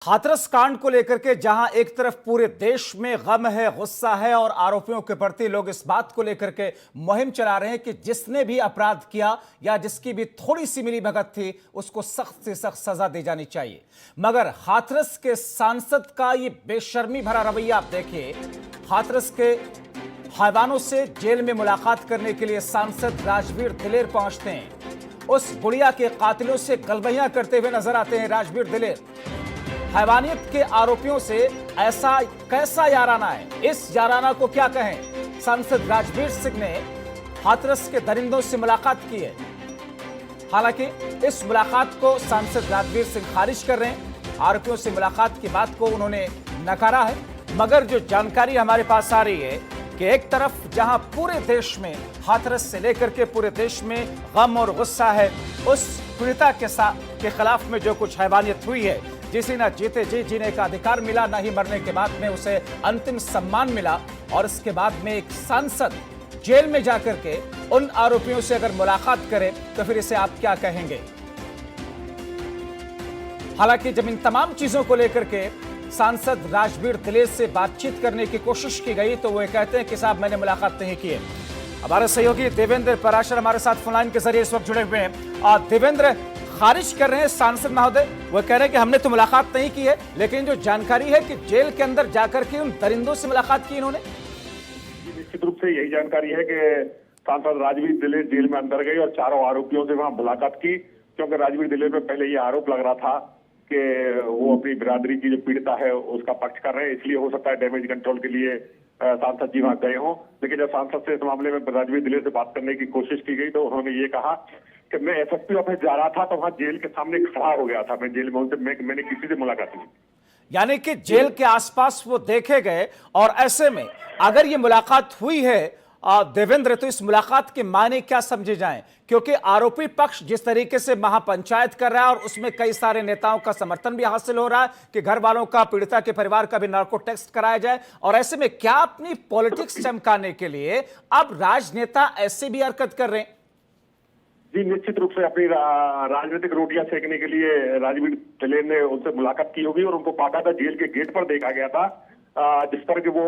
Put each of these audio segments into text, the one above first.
हाथरस कांड को लेकर के जहां एक तरफ पूरे देश में गम है, गुस्सा है और आरोपियों के प्रति लोग इस बात को लेकर के मुहिम चला रहे हैं कि जिसने भी अपराध किया या जिसकी भी थोड़ी सी मिलीभगत थी उसको सख्त से सख्त सजा दी जानी चाहिए। मगर हाथरस के सांसद का ये बेशर्मी भरा रवैया आप देखिए। हाथरस के हैवानों से जेल में मुलाकात करने के लिए सांसद राजवीर दिलेर पहुंचते हैं। उस गुड़िया के कातिलों से गलबहियां करते हुए नजर आते हैं राजवीर दिलेर। हैवानियत के आरोपियों से ऐसा कैसा याराना है, इस याराना को क्या कहें। सांसद राजवीर सिंह ने हाथरस के दरिंदों से मुलाकात की है। हालांकि इस मुलाकात को सांसद राजवीर सिंह खारिज कर रहे हैं। आरोपियों से मुलाकात की बात को उन्होंने नकारा है। मगर जो जानकारी हमारे पास आ रही है कि एक तरफ जहां पूरे देश में हाथरस से लेकर के पूरे देश में गम और गुस्सा है, उस पीड़िता के खिलाफ में जो कुछ हैवानियत हुई है, जिसे ना जीते जी जीने का अधिकार मिला, ना ही मरने के बाद में उसे अंतिम सम्मान मिला, और इसके बाद में एक सांसद जेल में जाकर के उन आरोपियों से अगर मुलाकात करे तो फिर इसे आप क्या कहेंगे। हालांकि जब इन तमाम चीजों को लेकर के सांसद राजवीर दिलेर से बातचीत करने की कोशिश की गई तो वो कहते हैं कि साहब मैंने मुलाकात नहीं की है। हमारे सहयोगी देवेंद्र पराशर हमारे साथ फोनलाइन के जरिए इस वक्त जुड़े हुए हैं। और देवेंद्र, खारिज कर रहे हैं सांसद महोदय, वो कह रहे हैं कि हमने तो मुलाकात नहीं की है, लेकिन जो जानकारी है कि जेल के अंदर जाकर के उन दरिंदों से मुलाकात की इन्होंने। निश्चित रूप से यही जानकारी है कि सांसद राजवीर दिलेर जेल में अंदर गए और चारों आरोपियों से वहां मुलाकात की, क्योंकि राजवीर दिलेर पे पहले ये आरोप लग रहा था कि वो अपनी बिरादरी की जो पीड़िता है उसका पक्ष कर रहे हैं, इसलिए हो सकता है डैमेज कंट्रोल के लिए सांसद जी वहां गए हों। लेकिन जब सांसद से इस मामले में राजवीर दिलेर से बात करने की कोशिश की गई तो उन्होंने ये कहा कि मैं एसएसपी ऑफिस जा रहा था तो वहां जेल के सामने खड़ा हो गया था, मैं जेल में उनसे मैंने किसी से मुलाकात नहीं। यानी कि जेल के आसपास वो देखे गए, और ऐसे में अगर ये मुलाकात हुई है देवेंद्र, तो इस मुलाकात के मायने क्या समझे जाएं, क्योंकि आरोपी पक्ष जिस तरीके से महापंचायत कर रहा है और उसमें कई सारे नेताओं का समर्थन भी हासिल हो रहा है कि घर वालों का, पीड़िता के परिवार का भी नार्को टेस्ट कराया जाए, और ऐसे में क्या अपनी पॉलिटिक्स चमकाने के लिए अब राजनेता ऐसे भी हरकत कर रहे हैं। जी, निश्चित रूप से अपनी राजनीतिक रोटियां सेकने के लिए राजवीर दिलेर ने उनसे मुलाकात की होगी और उनको बाकायदा जेल के गेट पर देखा गया था, जिस पर कि वो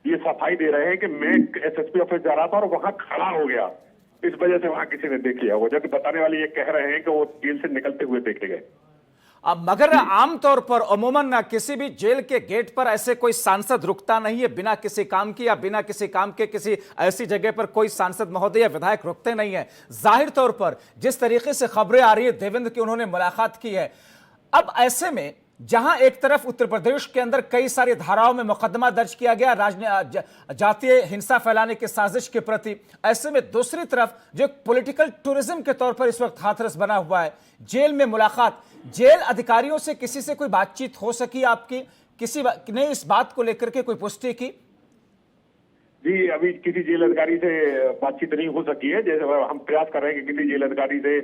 ये सफाई दे रहे हैं कि मैं एसएसपी ऑफिस जा रहा था और वहां खड़ा हो गया, इस वजह से वहां किसी ने देख लिया हो, जबकि बताने वाले ये कह रहे हैं कि वो जेल से निकलते हुए देखे गए। अब मगर आमतौर पर अमूमन ना किसी भी जेल के गेट पर ऐसे कोई सांसद रुकता नहीं है बिना किसी काम की, या बिना किसी काम के किसी ऐसी जगह पर कोई सांसद महोदय या विधायक रुकते नहीं है। जाहिर तौर पर जिस तरीके से खबरें आ रही है देवेंद्र की उन्होंने मुलाकात की है, अब ऐसे में जहां एक तरफ उत्तर प्रदेश के अंदर कई सारी धाराओं में मुकदमा दर्ज किया गया जातीय हिंसा फैलाने की साजिश के प्रति, ऐसे में दूसरी तरफ जो पॉलिटिकल टूरिज्म के तौर पर इस वक्त हाथरस बना हुआ है, जेल में मुलाकात, जेल अधिकारियों से किसी से कोई बातचीत हो सकी आपकी, किसी ने इस बात को लेकर के कोई पुष्टि की? जी, अभी किसी जेल अधिकारी से बातचीत नहीं हो सकी है। जैसे हम प्रयास कर रहे हैं कि किसी जेल अधिकारी से,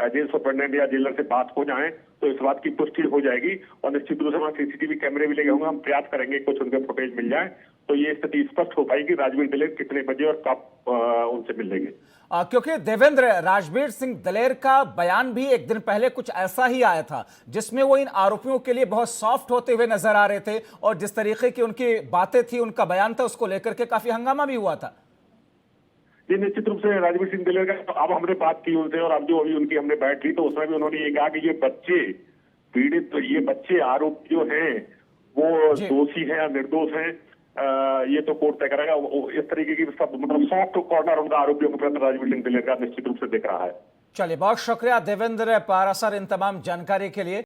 जेल सुपरिटेंडेंट या जेलर से बात हो जाए तो इस बात की पुष्टि हो जाएगी, और निश्चित रूप से वहाँ सीसीटीवी कैमरे भी लगे होंगे। हम प्रयास करेंगे कुछ उनके फुटेज मिल जाए तो ये स्थिति स्पष्ट हो पाएगी राजवीर दिलेर कितने बजे और कब उनसे मिल लेंगे। क्योंकि देवेंद्र, राजवीर सिंह दिलेर का बयान भी एक दिन पहले कुछ ऐसा ही आया था जिसमें वो इन आरोपियों के लिए बहुत सॉफ्ट होते हुए नजर आ रहे थे, और जिस तरीके की उनकी बातें थी, उनका बयान था, उसको लेकर के काफी हंगामा भी हुआ था। ये निश्चित रूप से राजवीर सिंह दिलेर का, अब हमने बात की उनसे और अब जो अभी उनकी हमने बैठ ली तो उसमें भी उन्होंने ये कहा कि ये बच्चे पीड़ित, तो ये बच्चे आरोपी जो हैं वो दोषी हैं या निर्दोष हैं, ये तो कोर्ट तय करेगा। इस तरीके की सब मतलब सॉफ्ट कॉर्नर उनका आरोपियों के प्रति राजवीर सिंह दिलेर का निश्चित रूप से दिख रहा है। चलिए, बहुत शुक्रिया देवेंद्र पारासर इन तमाम जानकारी के लिए।